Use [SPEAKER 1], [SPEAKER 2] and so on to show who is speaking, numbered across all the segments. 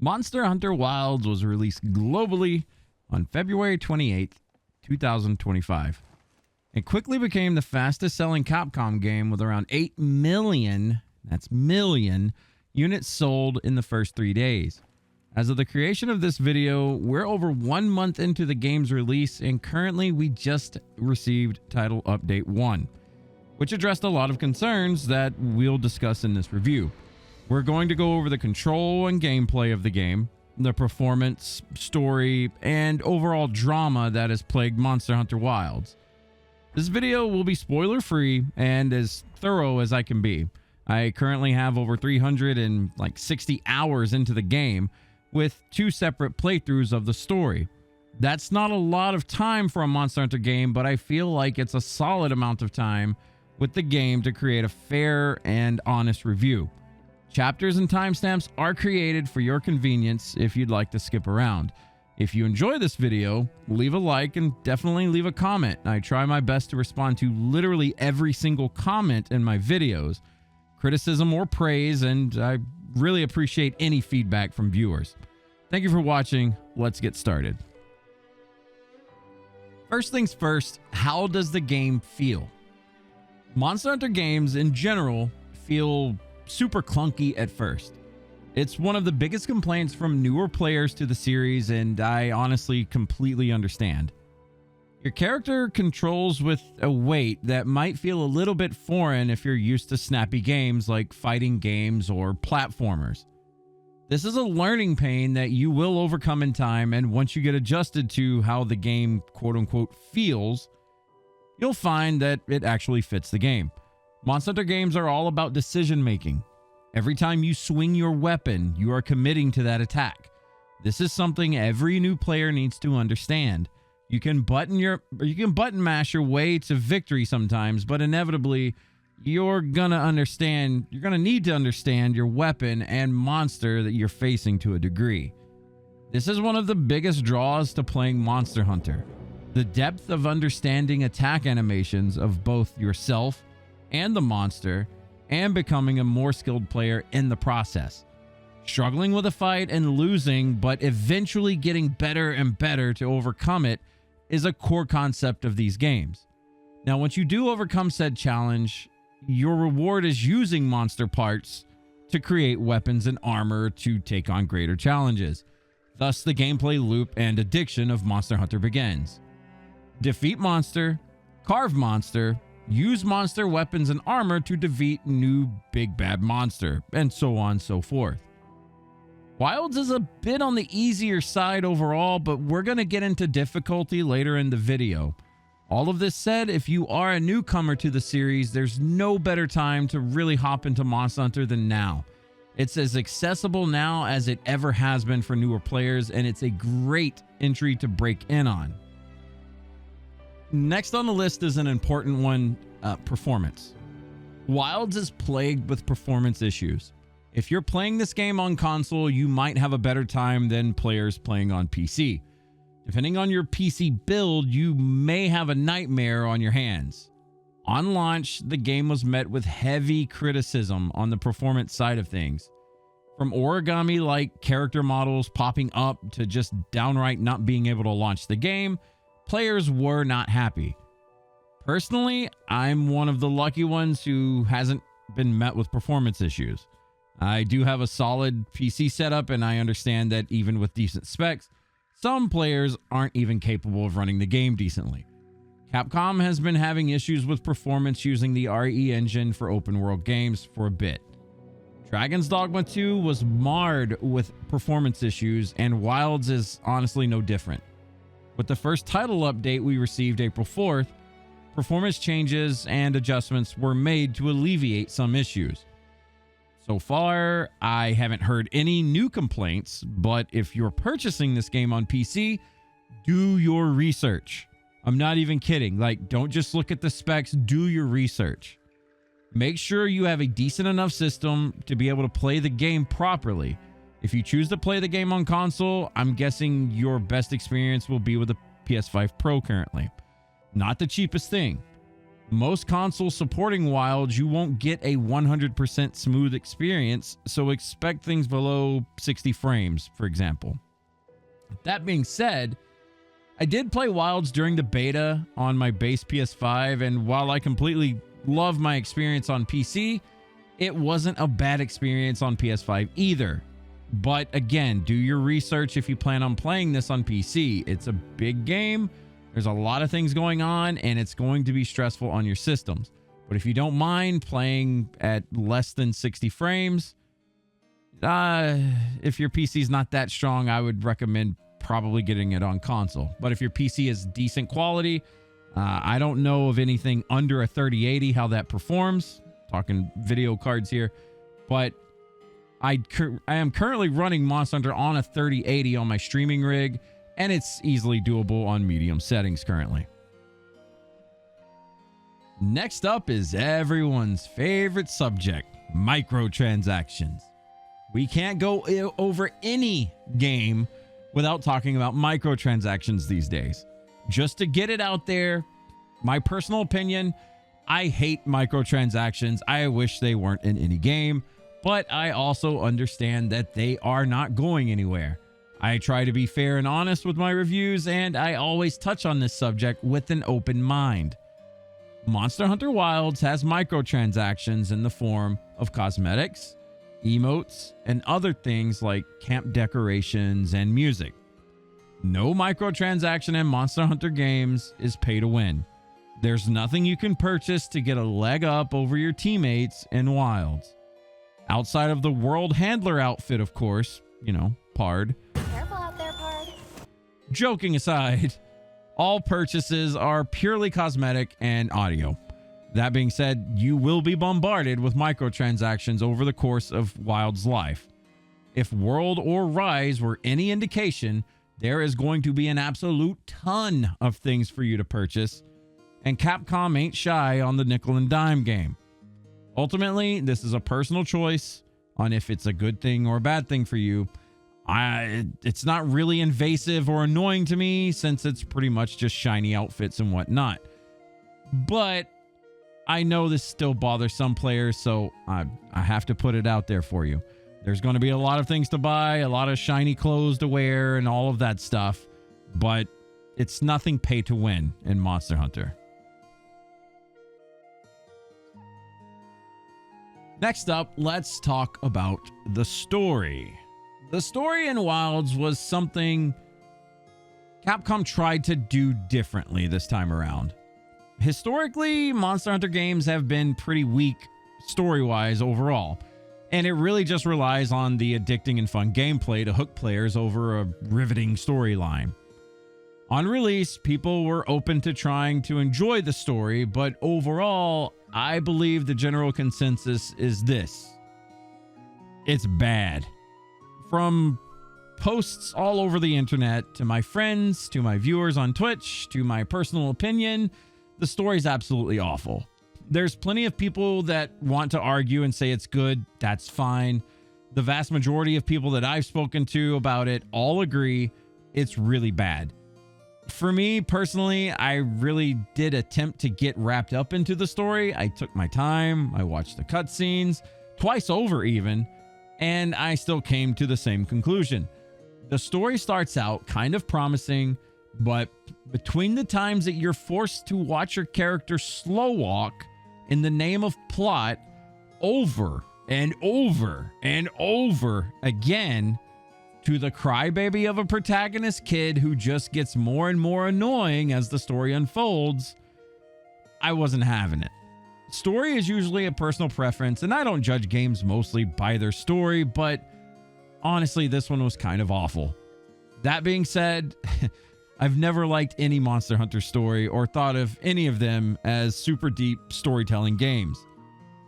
[SPEAKER 1] Monster Hunter Wilds was released globally on February 28th, 2025. It quickly became the fastest selling Capcom game with around 8 million, that's million, units sold in the first 3 days. As of the creation of this video, we're over 1 month into the game's release, and currently we just received Title Update 1, which addressed a lot of concerns that we'll discuss in this review. We're going to go over the control and gameplay of the game, the performance, story, and overall drama that has plagued Monster Hunter Wilds. This video will be spoiler-free and as thorough as I can be. I currently have over 360 hours into the game, with 2 separate playthroughs of the story. That's not a lot of time for a Monster Hunter game, but I feel like it's a solid amount of time with the game to create a fair and honest review. Chapters and timestamps are created for your convenience if you'd like to skip around. If you enjoy this video, leave a like and definitely leave a comment. I try my best to respond to literally every single comment in my videos, criticism or praise, and I really appreciate any feedback from viewers. Thank you for watching. Let's get started. First things first, how does the game feel? Monster Hunter games in general feel super clunky at first. It's one of the biggest complaints from newer players to the series, and I honestly completely understand. Your character controls with a weight that might feel a little bit foreign if you're used to snappy games like fighting games or platformers. This is a learning pain that you will overcome in time, and once you get adjusted to how the game quote-unquote feels, you'll find that it actually fits the game. Monster Hunter games are all about decision making. Every time you swing your weapon, you are committing to that attack. This is something every new player needs to understand. You can button mash your way to victory sometimes, but inevitably you're gonna need to understand your weapon and monster that you're facing to a degree. This is one of the biggest draws to playing Monster Hunter. The depth of understanding attack animations of both yourself and the monster, and becoming a more skilled player in the process. Struggling with a fight and losing, but eventually getting better and better to overcome it is a core concept of these games. Now, once you do overcome said challenge, your reward is using monster parts to create weapons and armor to take on greater challenges. Thus, the gameplay loop and addiction of Monster Hunter begins. Defeat monster, carve monster, use monster weapons and armor to defeat new big bad monster, and so on and so forth. Wilds is a bit on the easier side overall, but we're going to get into difficulty later in the video. All of this said, if you are a newcomer to the series, there's no better time to really hop into Monster Hunter than now. It's as accessible now as it ever has been for newer players, and it's a great entry to break in on. Next on the list is an important one, performance. Wilds is plagued with performance issues. If you're playing this game on console, you might have a better time than players playing on PC. Depending on your PC build, you may have a nightmare on your hands. On launch, the game was met with heavy criticism on the performance side of things. From origami-like character models popping up to just downright not being able to launch the game, players were not happy. Personally, I'm one of the lucky ones who hasn't been met with performance issues. I do have a solid PC setup, and I understand that even with decent specs, some players aren't even capable of running the game decently. Capcom has been having issues with performance using the RE engine for open world games for a bit. Dragon's Dogma 2 was marred with performance issues, and Wilds is honestly no different. With the first title update we received April 4th, performance changes and adjustments were made to alleviate some issues. So far, I haven't heard any new complaints, but if you're purchasing this game on PC, do your research. I'm not even kidding. Don't just look at the specs, do your research. Make sure you have a decent enough system to be able to play the game properly. If you choose to play the game on console, I'm guessing your best experience will be with the PS5 Pro currently. Not the cheapest thing. Most consoles supporting Wilds, you won't get a 100% smooth experience, so expect things below 60 frames, for example. That being said, I did play Wilds during the beta on my base PS5, and while I completely love my experience on PC, it wasn't a bad experience on PS5 either. But again, do your research if you plan on playing this on PC. It's a big game. There's a lot of things going on, and it's going to be stressful on your systems. But if you don't mind playing at less than 60 frames, if your PC is not that strong, I would recommend probably getting it on console. But if your PC is decent quality, I don't know of anything under a 3080, how that performs. Talking video cards here. But I am currently running Monster Hunter on a 3080 on my streaming rig, and it's easily doable on medium settings currently. Next up is everyone's favorite subject, microtransactions. We can't go over any game without talking about microtransactions these days. Just to get it out there, my personal opinion, I hate microtransactions. I wish they weren't in any game, but I also understand that they are not going anywhere. I try to be fair and honest with my reviews, and I always touch on this subject with an open mind. Monster Hunter Wilds has microtransactions in the form of cosmetics, emotes, and other things like camp decorations and music. No microtransaction in Monster Hunter games is pay to win. There's nothing you can purchase to get a leg up over your teammates in Wilds. Outside of the World Handler outfit, of course, Pard.
[SPEAKER 2] Careful out there, Pard.
[SPEAKER 1] Joking aside, all purchases are purely cosmetic and audio. That being said, you will be bombarded with microtransactions over the course of Wild's life. If World or Rise were any indication, there is going to be an absolute ton of things for you to purchase, and Capcom ain't shy on the nickel and dime game. Ultimately, this is a personal choice on if it's a good thing or a bad thing for you. It's not really invasive or annoying to me since it's pretty much just shiny outfits and whatnot. But I know this still bothers some players, so I have to put it out there for you. There's going to be a lot of things to buy, a lot of shiny clothes to wear, and all of that stuff, but it's nothing pay to win in Monster Hunter. Next up, let's talk about the story. The story in Wilds was something Capcom tried to do differently this time around. Historically, Monster Hunter games have been pretty weak story-wise overall, and it really just relies on the addicting and fun gameplay to hook players over a riveting storyline. On release, people were open to trying to enjoy the story, but overall, I believe the general consensus is this: it's bad. From posts all over the internet, to my friends, to my viewers on Twitch, to my personal opinion, the story's absolutely awful. There's plenty of people that want to argue and say it's good. That's fine. The vast majority of people that I've spoken to about it all agree it's really bad. For me personally, I really did attempt to get wrapped up into the story. I took my time. I watched the cutscenes twice over even, and I still came to the same conclusion. The story starts out kind of promising, but between the times that you're forced to watch your character slow walk in the name of plot over and over and over again, to the crybaby of a protagonist kid who just gets more and more annoying as the story unfolds, I wasn't having it. Story is usually a personal preference, and I don't judge games mostly by their story, but honestly, this one was kind of awful. That being said, I've never liked any Monster Hunter story or thought of any of them as super deep storytelling games.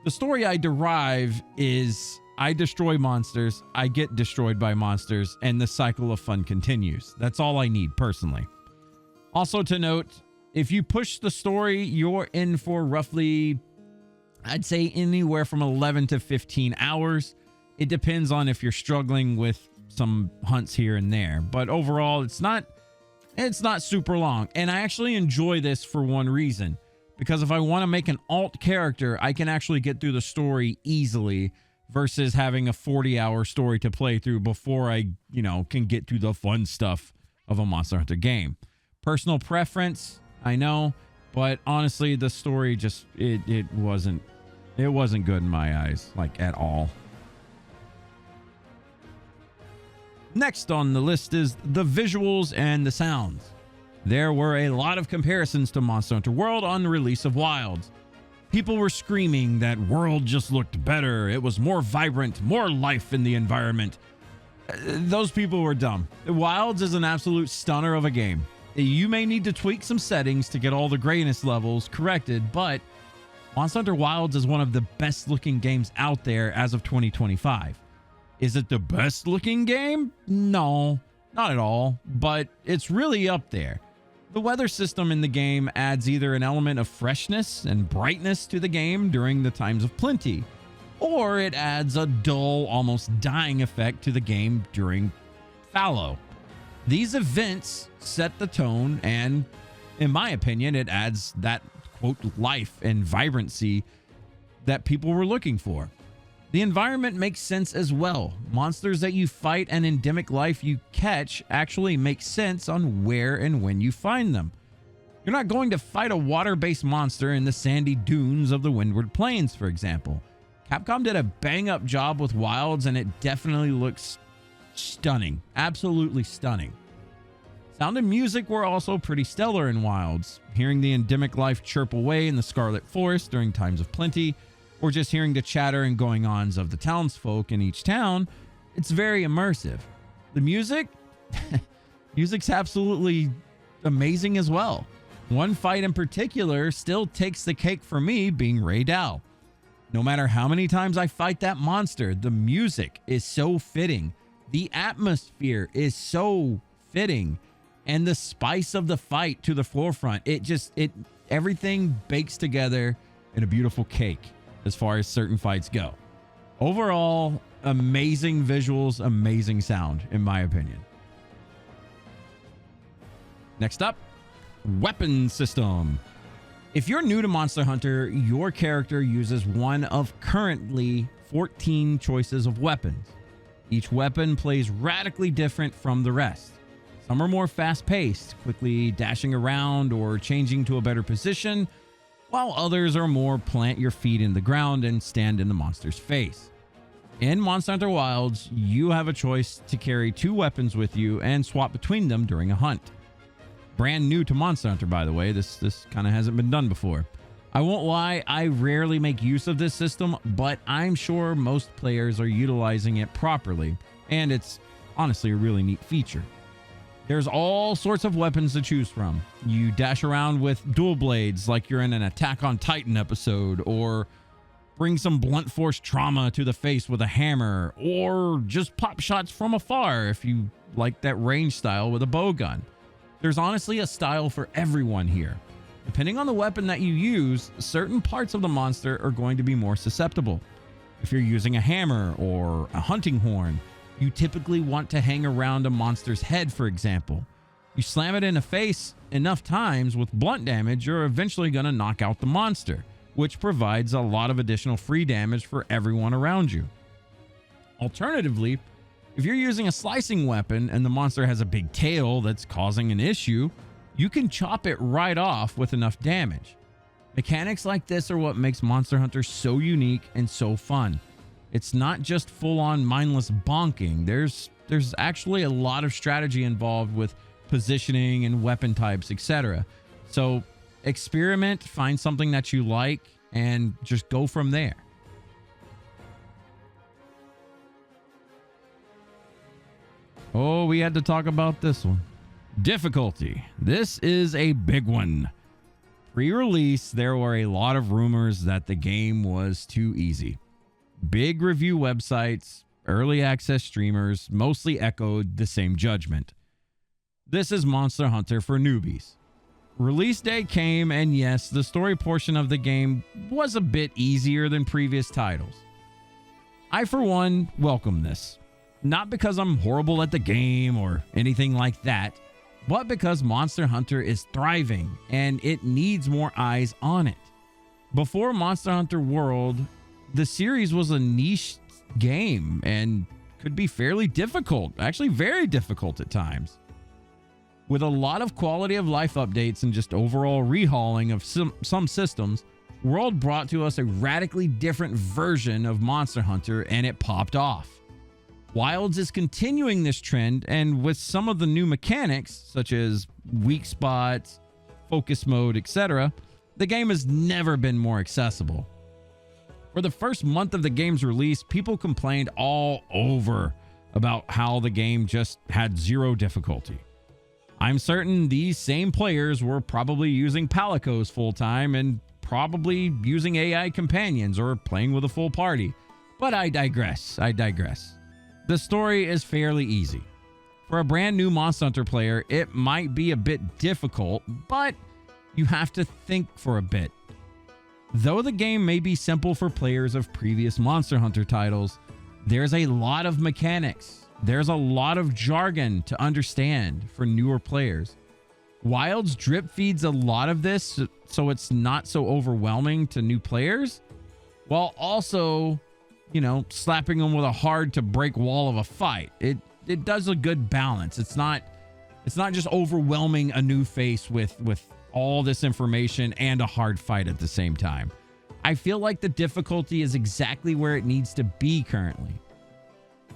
[SPEAKER 1] The story I derive is I destroy monsters, I get destroyed by monsters, and the cycle of fun continues. That's all I need personally. Also to note, if you push the story, you're in for roughly, I'd say anywhere from 11 to 15 hours. It depends on if you're struggling with some hunts here and there, but overall it's not super long, and I actually enjoy this for one reason. because if I want to make an alt character, I can actually get through the story easily versus having a 40-hour story to play through before I, can get to the fun stuff of a Monster Hunter game. Personal preference, I know, but honestly, the story just it wasn't good in my eyes, like at all. Next on the list is the visuals and the sounds. There were a lot of comparisons to Monster Hunter World on the release of Wilds. People were screaming that World just looked better. It was more vibrant, more life in the environment. Those people were dumb. Wilds is an absolute stunner of a game. You may need to tweak some settings to get all the grayness levels corrected, but Monster Hunter Wilds is one of the best looking games out there as of 2025. Is it the best looking game? No, not at all, but it's really up there. The weather system in the game adds either an element of freshness and brightness to the game during the times of plenty, or it adds a dull, almost dying effect to the game during fallow. These events set the tone, and in my opinion, it adds that, quote, life and vibrancy that people were looking for. The environment makes sense as well. Monsters that you fight and endemic life you catch actually make sense on where and when you find them. You're not going to fight a water-based monster in the sandy dunes of the Windward Plains, for example. Capcom did a bang-up job with Wilds, and it definitely looks stunning. Absolutely stunning. Sound and music were also pretty stellar in Wilds. Hearing the endemic life chirp away in the Scarlet Forest during times of plenty, or just hearing the chatter and going-ons of the townsfolk in each town, it's very immersive. The music? Music's absolutely amazing as well. One fight in particular still takes the cake for me, being Ray Dow. No matter how many times I fight that monster, the music is so fitting. The atmosphere is so fitting. And the spice of the fight to the forefront, everything bakes together in a beautiful cake as far as certain fights go. Overall, amazing visuals, amazing sound, in my opinion. Next up, weapon system. If you're new to Monster Hunter, your character uses one of currently 14 choices of weapons. Each weapon plays radically different from the rest. Some are more fast-paced, quickly dashing around or changing to a better position, while others are more plant your feet in the ground and stand in the monster's face. In Monster Hunter Wilds, you have a choice to carry 2 weapons with you and swap between them during a hunt. Brand new to Monster Hunter, by the way. This kind of hasn't been done before. I won't lie, I rarely make use of this system, but I'm sure most players are utilizing it properly, and it's honestly a really neat feature. There's all sorts of weapons to choose from. You dash around with dual blades like you're in an Attack on Titan episode, or bring some blunt force trauma to the face with a hammer, or just pop shots from afar if you like that range style with a bow gun. There's honestly a style for everyone here. Depending on the weapon that you use, certain parts of the monster are going to be more susceptible. If you're using a hammer or a hunting horn, you typically want to hang around a monster's head, for example. You slam it in the face enough times with blunt damage, you're eventually going to knock out the monster, which provides a lot of additional free damage for everyone around you. Alternatively, if you're using a slicing weapon and the monster has a big tail that's causing an issue, you can chop it right off with enough damage. Mechanics like this are what makes Monster Hunter so unique and so fun. It's not just full-on mindless bonking. There's actually a lot of strategy involved with positioning and weapon types, etc. So experiment, find something that you like, and just go from there. Oh, we had to talk about this one. Difficulty. This is a big one. Pre-release, there were a lot of rumors that the game was too easy. Big review websites, early access streamers mostly echoed the same judgment. This is Monster Hunter for newbies. Release day came, and yes, the story portion of the game was a bit easier than previous titles. I, for one, welcome this. Not because I'm horrible at the game or anything like that. but because Monster Hunter is thriving and it needs more eyes on it. Before Monster Hunter World, the series was a niche game and could be fairly difficult, actually very difficult at times. With a lot of quality of life updates and just overall rehauling of some systems, World brought to us a radically different version of Monster Hunter, and it popped off. Wilds is continuing this trend, and with some of the new mechanics, such as weak spots, focus mode, etc., the game has never been more accessible. For the first month of the game's release, people complained all over about how the game just had zero difficulty. I'm certain these same players were probably using Palicos full-time and probably using AI companions or playing with a full party. But I digress. The story is fairly easy. For a brand new Monster Hunter player, it might be a bit difficult, but you have to think for a bit. Though the game may be simple for players of previous Monster Hunter titles, there's a lot of mechanics. There's a lot of jargon to understand for newer players. Wilds drip feeds a lot of this so it's not so overwhelming to new players, while also, slapping them with a hard to break wall of a fight. It does a good balance. It's not just overwhelming a new face with all this information and a hard fight at the same time. I feel like the difficulty is exactly where it needs to be currently.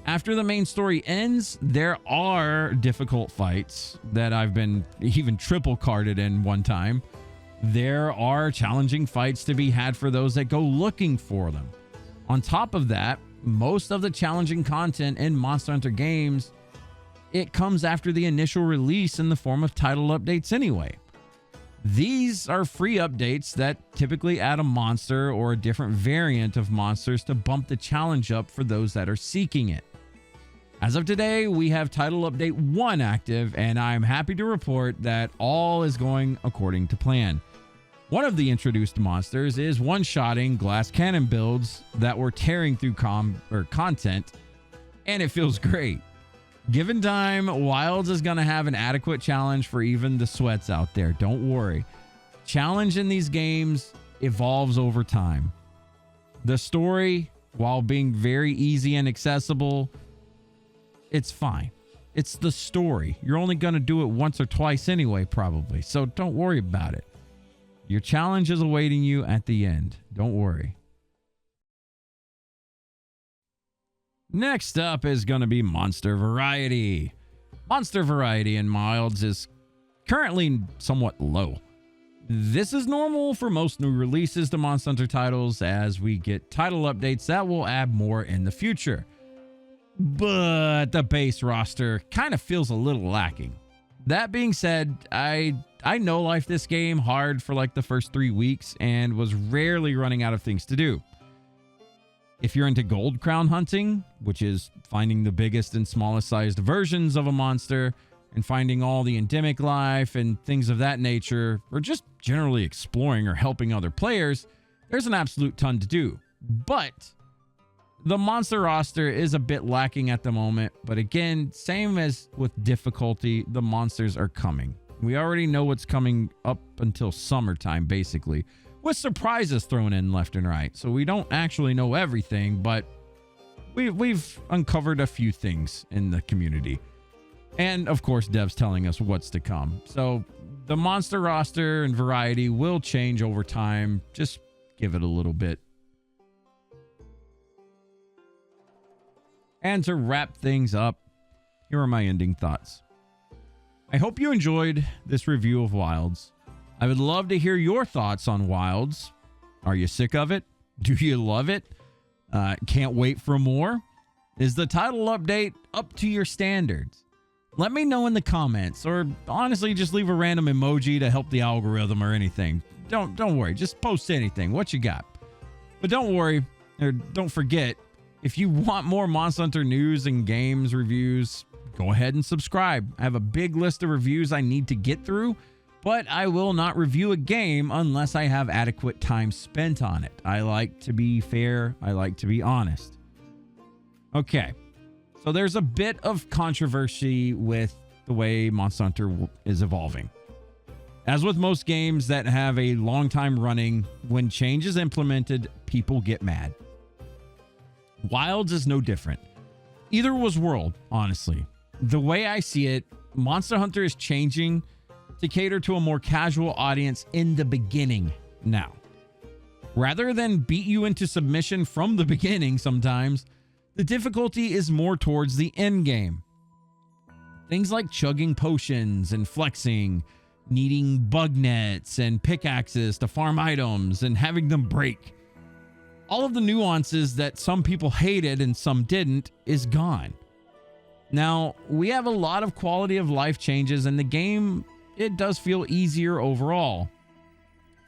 [SPEAKER 1] After the main story ends, there are difficult fights that I've been even triple carded in one time. There are challenging fights to be had for those that go looking for them. On top of that, most of the challenging content in Monster Hunter games, it comes after the initial release in the form of title updates anyway. These are free updates that typically add a monster or a different variant of monsters to bump the challenge up for those that are seeking it. As of today, we have Title Update 1 active, and I'm happy to report that all is going according to plan. One of the introduced monsters is one-shotting glass cannon builds that were tearing through content, and it feels great. Given time, Wilds is going to have an adequate challenge for even the sweats out there. Don't worry. Challenge in these games evolves over time. The story, while being very easy and accessible, it's fine. It's the story. You're only going to do it once or twice anyway, probably. So don't worry about it. Your challenge is awaiting you at the end. Don't worry. Next up is going to be monster variety. Monster variety in Wilds is currently somewhat low. This is normal for most new releases to Monster Hunter titles, as we get title updates that will add more in the future. But the base roster kind of feels a little lacking. That being said, I no-life this game hard for like the first 3 weeks and was rarely running out of things to do. If you're into gold crown hunting, which is finding the biggest and smallest sized versions of a monster and finding all the endemic life and things of that nature, or just generally exploring or helping other players, there's an absolute ton to do. But the monster roster is a bit lacking at the moment, but again, same as with difficulty, the monsters are coming. We already know what's coming up until summertime, basically, with surprises thrown in left and right. So we don't actually know everything, but we've uncovered a few things in the community. And of course, devs telling us what's to come. So the monster roster and variety will change over time. Just give it a little bit. And to wrap things up, here are my ending thoughts. I hope you enjoyed this review of Wilds. I would love to hear your thoughts on Wilds. Are you sick of it? Do you love it? Can't wait for more? Is the title update up to your standards? Let me know in the comments, or honestly, just leave a random emoji to help the algorithm or anything. Don't worry, just post anything. What you got? But don't worry, or don't forget, if you want more Monster Hunter news and games reviews, go ahead and subscribe. I have a big list of reviews I need to get through, but I will not review a game unless I have adequate time spent on it. I like to be fair. I like to be honest. Okay, so there's a bit of controversy with the way Monster Hunter is evolving. As with most games that have a long time running, when change is implemented, people get mad. Wilds is no different. Either was World, honestly. The way I see it, Monster Hunter is changing to cater to a more casual audience in the beginning now. Rather than beat you into submission from the beginning sometimes, the difficulty is more towards the end game. Things like chugging potions and flexing, needing bug nets and pickaxes to farm items and having them break. All of the nuances that some people hated and some didn't is gone. Now, we have a lot of quality of life changes and the game, it does feel easier overall.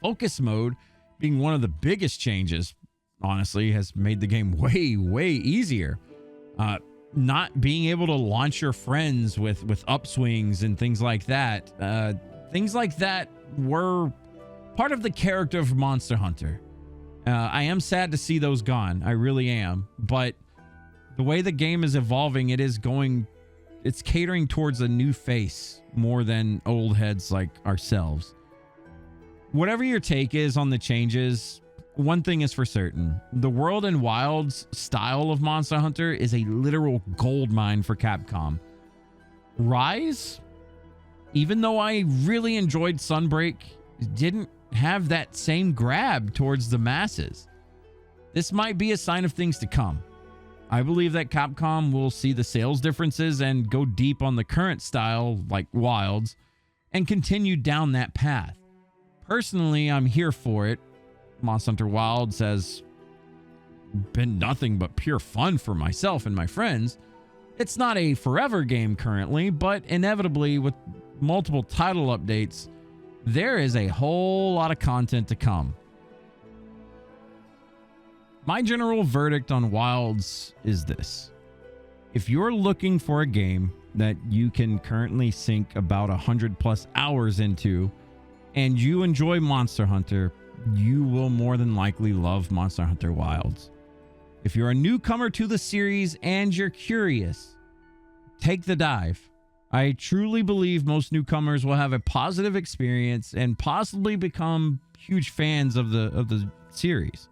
[SPEAKER 1] Focus mode, being one of the biggest changes, honestly, has made the game way easier. Not being able to launch your friends with upswings and things like that. Things like that were part of the character of Monster Hunter. I am sad to see those gone. I really am. But the way the game is evolving, it's catering towards a new face more than old heads like ourselves. Whatever your take is on the changes, one thing is for certain. The World and Wilds style of Monster Hunter is a literal goldmine for Capcom. Rise, even though I really enjoyed Sunbreak, didn't have that same grab towards the masses. This might be a sign of things to come. I believe that Capcom will see the sales differences and go deep on the current style, like Wilds, and continue down that path. Personally, I'm here for it. Monster Hunter Wilds has been nothing but pure fun for myself and my friends. It's not a forever game currently, but inevitably with multiple title updates, there is a whole lot of content to come. My general verdict on Wilds is this. If you're looking for a game that you can currently sink about 100+ hours into, and you enjoy Monster Hunter, you will more than likely love Monster Hunter Wilds. If you're a newcomer to the series and you're curious, take the dive. I truly believe most newcomers will have a positive experience and possibly become huge fans of the series.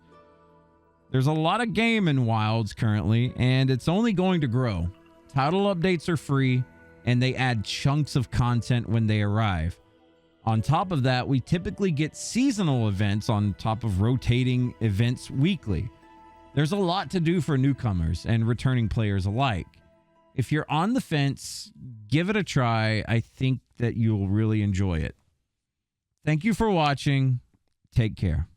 [SPEAKER 1] There's a lot of game in Wilds currently, and it's only going to grow. Title updates are free, and they add chunks of content when they arrive. On top of that, we typically get seasonal events on top of rotating events weekly. There's a lot to do for newcomers and returning players alike. If you're on the fence, give it a try. I think that you'll really enjoy it. Thank you for watching. Take care.